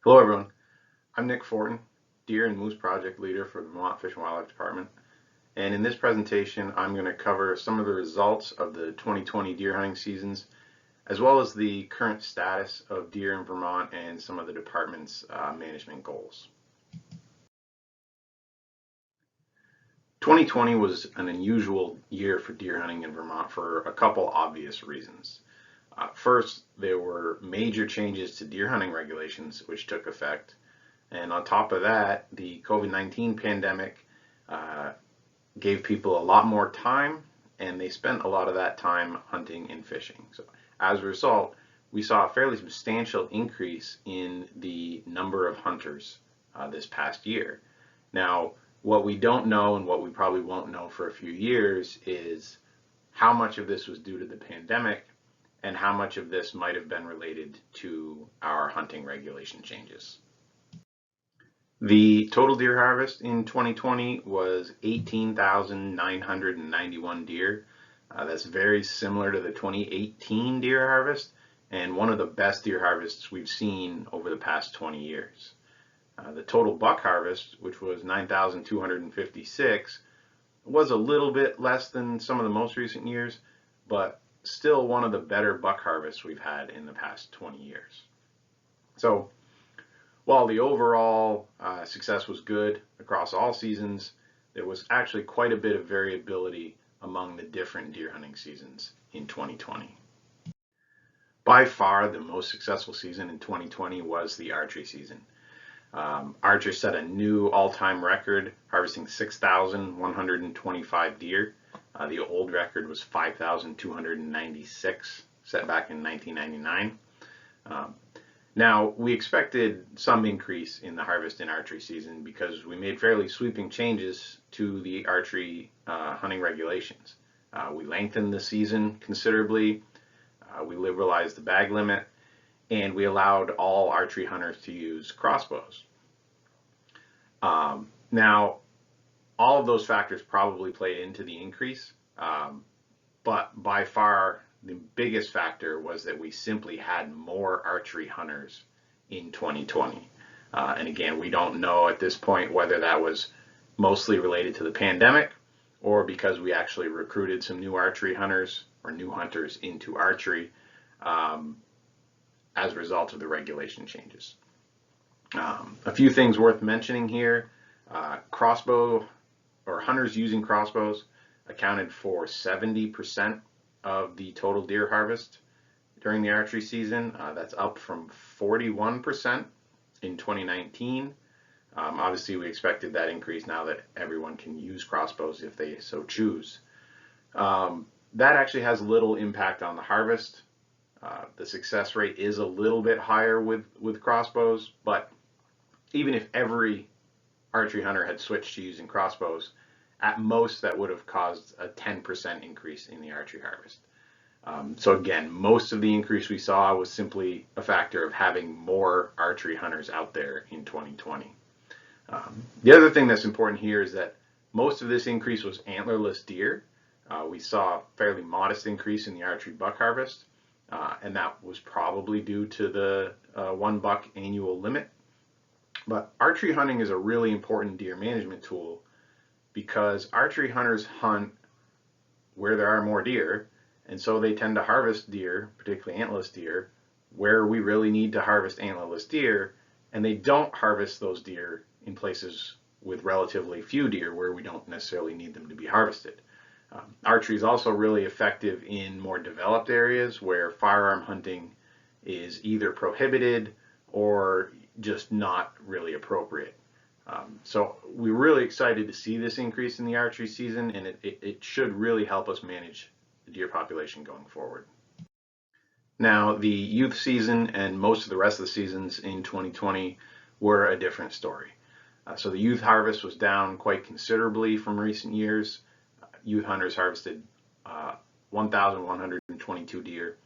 Hello everyone, I'm Nick Fortin, Deer and Moose Project Leader for the Vermont Fish and Wildlife Department, and in this presentation I'm going to cover some of the results of the 2020 deer hunting seasons, as well as the current status of deer in Vermont and some of the department's management goals. 2020 was an unusual year for deer hunting in Vermont for a couple obvious reasons. First, there were major changes to deer hunting regulations which took effect. And on top of that, the COVID-19 pandemic gave people a lot more time, and they spent a lot of that time hunting and fishing. So as a result, we saw a fairly substantial increase in the number of hunters this past year. Now, what we don't know and what we probably won't know for a few years is how much of this was due to the pandemic and how much of this might have been related to our hunting regulation changes. The total deer harvest in 2020 was 18,991 deer. That's very similar to the 2018 deer harvest and one of the best deer harvests we've seen over the past 20 years. The total buck harvest, which was 9,256, was a little bit less than some of the most recent years, but still one of the better buck harvests we've had in the past 20 years. So while the overall success was good across all seasons, there was actually quite a bit of variability among the different deer hunting seasons in 2020. By far, the most successful season in 2020 was the archery season. Archers set a new all-time record, harvesting 6,125 deer. The old record was 5,296, set back in 1999. Now, we expected some increase in the harvest in archery season because we made fairly sweeping changes to the archery hunting regulations. We lengthened the season considerably, we liberalized the bag limit, and we allowed all archery hunters to use crossbows. Now, all of those factors probably played into the increase, but by far the biggest factor was that we simply had more archery hunters in 2020. And again, we don't know at this point whether that was mostly related to the pandemic or because we actually recruited some new archery hunters or new hunters into archery as a result of the regulation changes. A few things worth mentioning here. Crossbow or hunters using crossbows accounted for 70% of the total deer harvest during the archery season. That's up from 41% in 2019. Obviously, we expected that increase now that everyone can use crossbows if they so choose. That actually has little impact on the harvest. The success rate is a little bit higher with crossbows, but even if every archery hunter had switched to using crossbows, at most that would have caused a 10% increase in the archery harvest. So again, most of the increase we saw was simply a factor of having more archery hunters out there in 2020. The other thing that's important here is that most of this increase was antlerless deer. We saw a fairly modest increase in the archery buck harvest, and that was probably due to the 1 buck annual limit. But archery hunting is a really important deer management tool because archery hunters hunt where there are more deer, and so they tend to harvest deer, particularly antlerless deer, where we really need to harvest antlerless deer, and they don't harvest those deer in places with relatively few deer where we don't necessarily need them to be harvested. Archery is also really effective in more developed areas where firearm hunting is either prohibited or just not really appropriate. So we're really excited to see this increase in the archery season, and it should really help us manage the deer population going forward. Now, the youth season and most of the rest of the seasons in 2020 were a different story. So the youth harvest was down quite considerably from recent years. Youth hunters harvested 1,122 deer.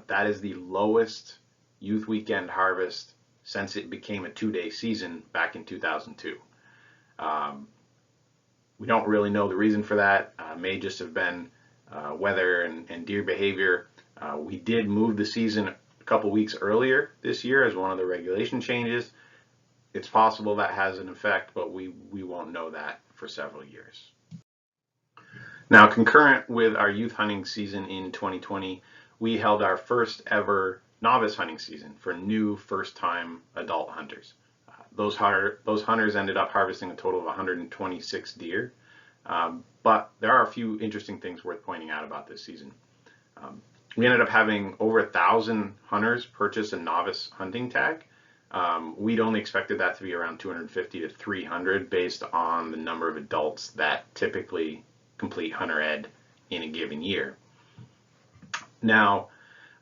That is the lowest youth weekend harvest since it became a 2-day season back in 2002. We don't really know the reason for that. May just have been weather and deer behavior. We did move the season couple weeks earlier this year as one of the regulation changes. It's possible that has an effect, but we won't know that for several years. Now, concurrent with our youth hunting season in 2020, we held our first ever novice hunting season for new first-time adult hunters. Those hunters ended up harvesting a total of 126 deer, but there are a few interesting things worth pointing out about this season. We ended up having over 1,000 hunters purchase a novice hunting tag. We'd only expected that to be around 250 to 300 based on the number of adults that typically complete hunter ed in a given year. Now,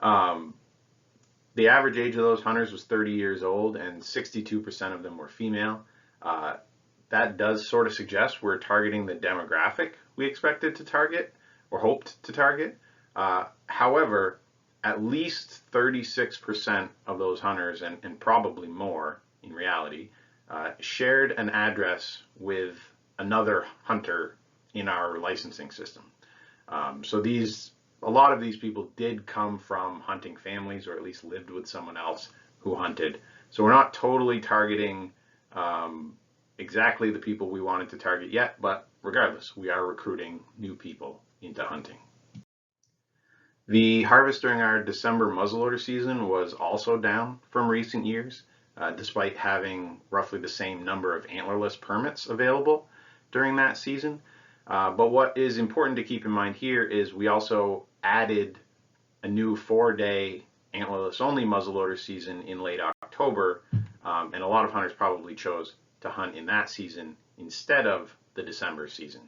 the average age of those hunters was 30 years old, and 62% of them were female. That does sort of suggest we're targeting the demographic we expected to target or hoped to target. However, at least 36% of those hunters, and probably more in reality, shared an address with another hunter in our licensing system. So a lot of these people did come from hunting families, or at least lived with someone else who hunted. So we're not totally targeting exactly the people we wanted to target yet, but regardless, we are recruiting new people into hunting. The harvest during our December muzzleloader season was also down from recent years, despite having roughly the same number of antlerless permits available during that season. But what is important to keep in mind here is we also added a new 4-day antlerless only muzzleloader season in late October, and a lot of hunters probably chose to hunt in that season instead of the December season.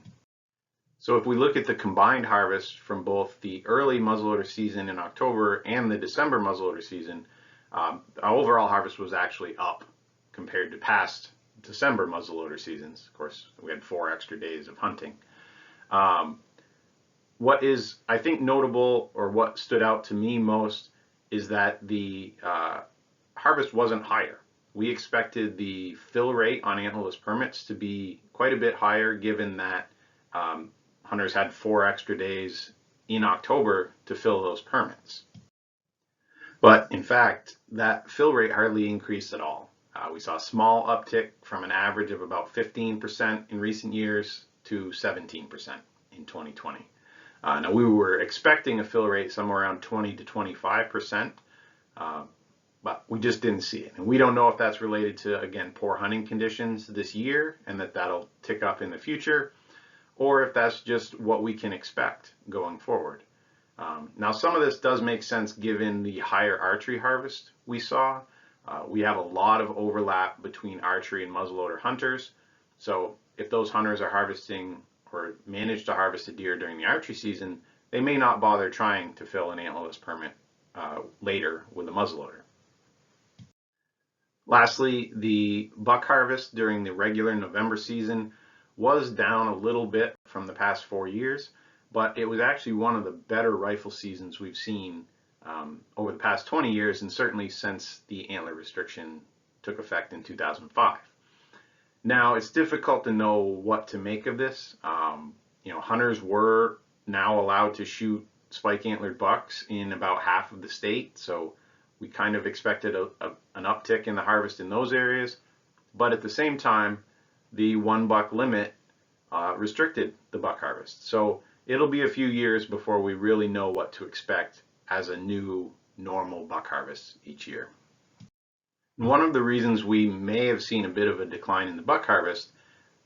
So if we look at the combined harvest from both the early muzzleloader season in October and the December muzzleloader season, our overall harvest was actually up compared to past December muzzleloader seasons. Of course, we had 4 extra days of hunting. What is, I think, notable, or what stood out to me most, is that the harvest wasn't higher. We expected the fill rate on antlerless permits to be quite a bit higher, given that hunters had 4 extra days in October to fill those permits. But in fact, that fill rate hardly increased at all. We saw a small uptick from an average of about 15% in recent years to 17% in 2020. Now, we were expecting a fill rate somewhere around 20 to 25%, but we just didn't see it. And we don't know if that's related to, again, poor hunting conditions this year and that'll tick up in the future, or if that's just what we can expect going forward. Now, some of this does make sense given the higher archery harvest we saw. We have a lot of overlap between archery and muzzleloader hunters. So if those hunters are harvesting or manage to harvest a deer during the archery season, they may not bother trying to fill an antlerless permit later with a muzzleloader. Lastly, the buck harvest during the regular November season was down a little bit from the past 4 years, but it was actually one of the better rifle seasons we've seen over the past 20 years, and certainly since the antler restriction took effect in 2005. Now, it's difficult to know what to make of this. Hunters were now allowed to shoot spike antlered bucks in about half of the state, so we kind of expected an uptick in the harvest in those areas. But at the same time, the 1 buck limit restricted the buck harvest. So it'll be a few years before we really know what to expect as a new normal buck harvest each year. One of the reasons we may have seen a bit of a decline in the buck harvest,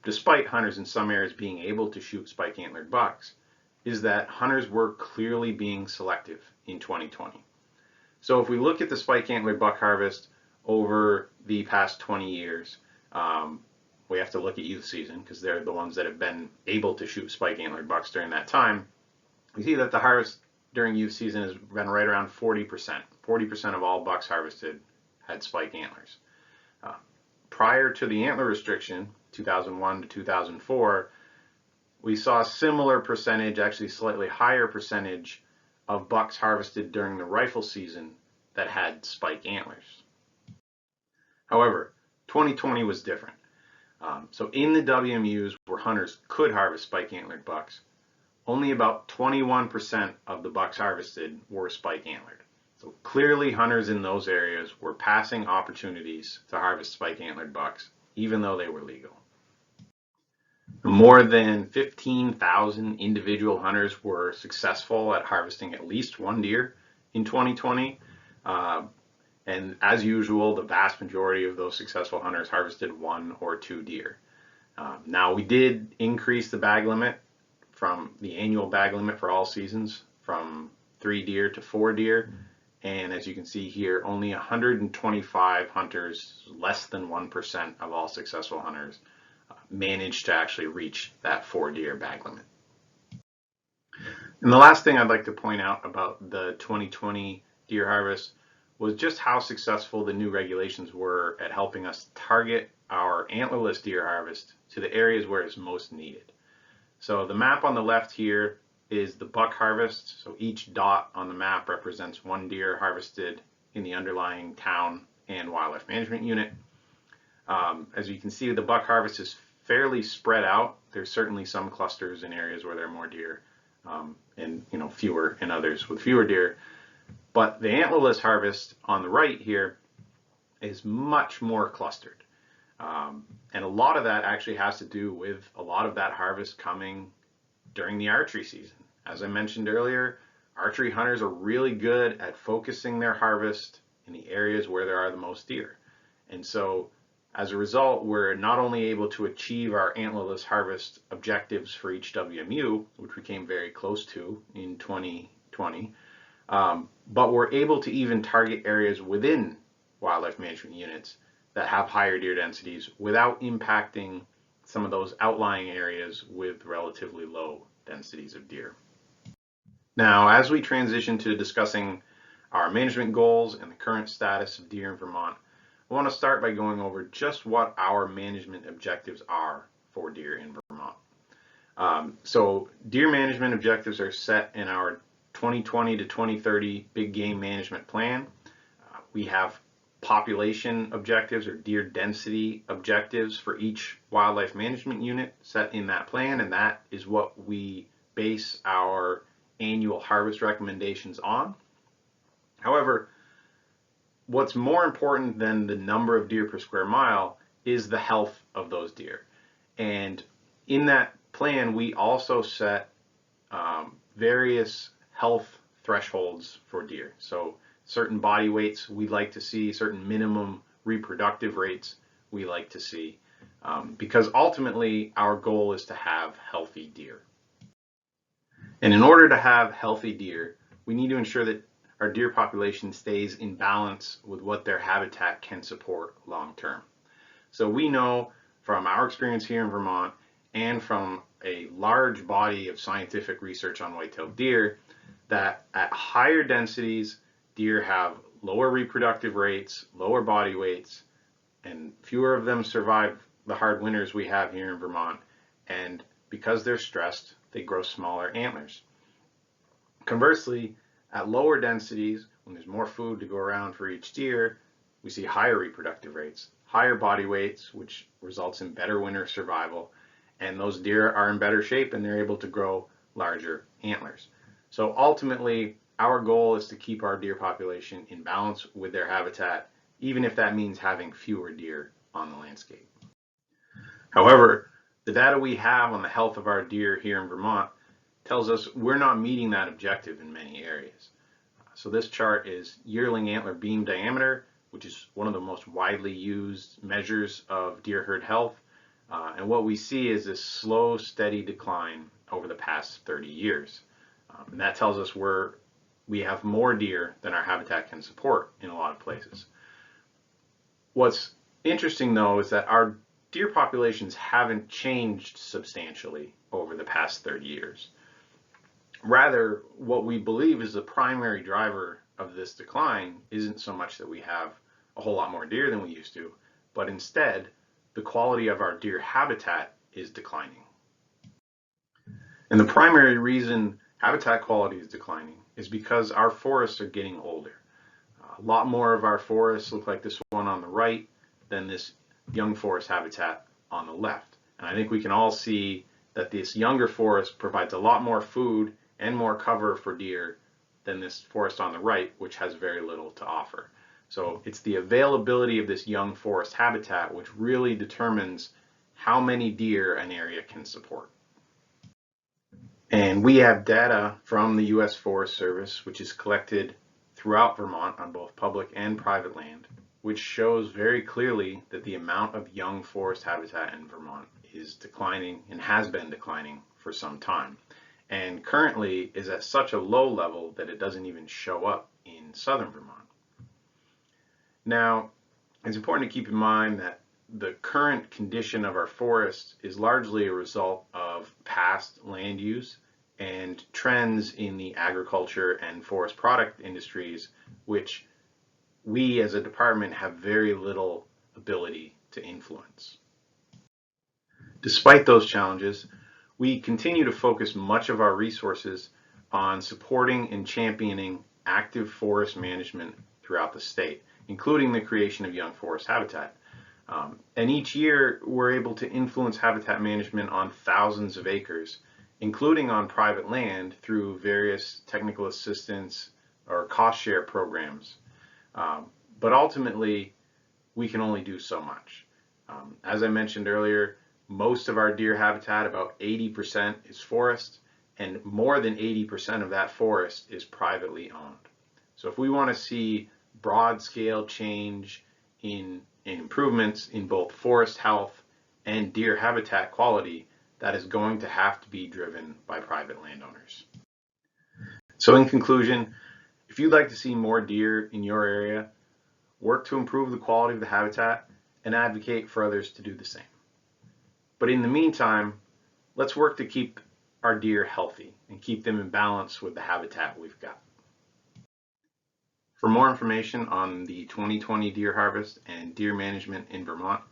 despite hunters in some areas being able to shoot spike antlered bucks, is that hunters were clearly being selective in 2020. So if we look at the spike antlered buck harvest over the past 20 years, we have to look at youth season because they're the ones that have been able to shoot spike antlered bucks during that time. We see that the harvest during youth season has been right around 40%. 40% of all bucks harvested had spike antlers. Prior to the antler restriction, 2001 to 2004, we saw a similar percentage, actually slightly higher percentage, of bucks harvested during the rifle season that had spike antlers. However, 2020 was different. So in the WMUs where hunters could harvest spike antlered bucks, only about 21% of the bucks harvested were spike antlered. So clearly hunters in those areas were passing opportunities to harvest spike antlered bucks, even though they were legal. More than 15,000 individual hunters were successful at harvesting at least one deer in 2020. And as usual, the vast majority of those successful hunters harvested one or two deer. Now, we did increase the bag limit from the annual bag limit for all seasons from 3 deer to 4 deer. And as you can see here, only 125 hunters, less than 1% of all successful hunters, managed to actually reach that 4 deer bag limit. And the last thing I'd like to point out about the 2020 deer harvest was just how successful the new regulations were at helping us target our antlerless deer harvest to the areas where it's most needed. So the map on the left here is the buck harvest. So each dot on the map represents one deer harvested in the underlying town and wildlife management unit. As you can see, the buck harvest is fairly spread out. There's certainly some clusters in areas where there are more deer, and fewer in others with fewer deer. But the antlerless harvest on the right here is much more clustered. And a lot of that actually has to do with a lot of that harvest coming during the archery season. As I mentioned earlier, archery hunters are really good at focusing their harvest in the areas where there are the most deer. And so as a result, we're not only able to achieve our antlerless harvest objectives for each WMU, which we came very close to in 2020, but we're able to even target areas within wildlife management units that have higher deer densities without impacting some of those outlying areas with relatively low densities of deer. Now, as we transition to discussing our management goals and the current status of deer in Vermont, I want to start by going over just what our management objectives are for deer in Vermont. So deer management objectives are set in our 2020 to 2030 big game management plan. We have population objectives or deer density objectives for each wildlife management unit set in that plan, and that is what we base our annual harvest recommendations on. However, what's more important than the number of deer per square mile is the health of those deer. And in that plan, we also set various health thresholds for deer. So certain body weights we like to see, certain minimum reproductive rates we like to see, because ultimately our goal is to have healthy deer. And in order to have healthy deer, we need to ensure that our deer population stays in balance with what their habitat can support long term. So we know from our experience here in Vermont and from a large body of scientific research on white-tailed deer that at higher densities, deer have lower reproductive rates, lower body weights, and fewer of them survive the hard winters we have here in Vermont. And because they're stressed, they grow smaller antlers. Conversely, at lower densities, when there's more food to go around for each deer, we see higher reproductive rates, higher body weights, which results in better winter survival, and those deer are in better shape and they're able to grow larger antlers. So ultimately, our goal is to keep our deer population in balance with their habitat, even if that means having fewer deer on the landscape. However, the data we have on the health of our deer here in Vermont tells us we're not meeting that objective in many areas. So this chart is yearling antler beam diameter, which is one of the most widely used measures of deer herd health. And what we see is this slow, steady decline over the past 30 years. And that tells us we have more deer than our habitat can support in a lot of places. What's interesting though is that our deer populations haven't changed substantially over the past 30 years. Rather, what we believe is the primary driver of this decline isn't so much that we have a whole lot more deer than we used to, but instead, the quality of our deer habitat is declining. And the primary reason habitat quality is declining is because our forests are getting older. A lot more of our forests look like this one on the right than this young forest habitat on the left. And I think we can all see that this younger forest provides a lot more food and more cover for deer than this forest on the right, which has very little to offer. So it's the availability of this young forest habitat which really determines how many deer an area can support. And we have data from the U.S. Forest Service, which is collected throughout Vermont on both public and private land, which shows very clearly that the amount of young forest habitat in Vermont is declining and has been declining for some time, and currently is at such a low level that it doesn't even show up in southern Vermont. Now, it's important to keep in mind that the current condition of our forest is largely a result of past land use and trends in the agriculture and forest product industries, which we as a department have very little ability to influence. Despite those challenges, we continue to focus much of our resources on supporting and championing active forest management throughout the state, including the creation of young forest habitat. And each year we're able to influence habitat management on thousands of acres, including on private land through various technical assistance or cost share programs. But ultimately, we can only do so much. As I mentioned earlier, most of our deer habitat, about 80%, is forest, and more than 80% of that forest is privately owned. So if we want to see broad-scale change in improvements in both forest health and deer habitat quality, that is going to have to be driven by private landowners. So in conclusion, if you'd like to see more deer in your area, work to improve the quality of the habitat and advocate for others to do the same. But in the meantime, let's work to keep our deer healthy and keep them in balance with the habitat we've got. For more information on the 2020 deer harvest and deer management in Vermont,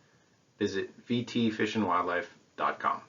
visit vtfishandwildlife.com.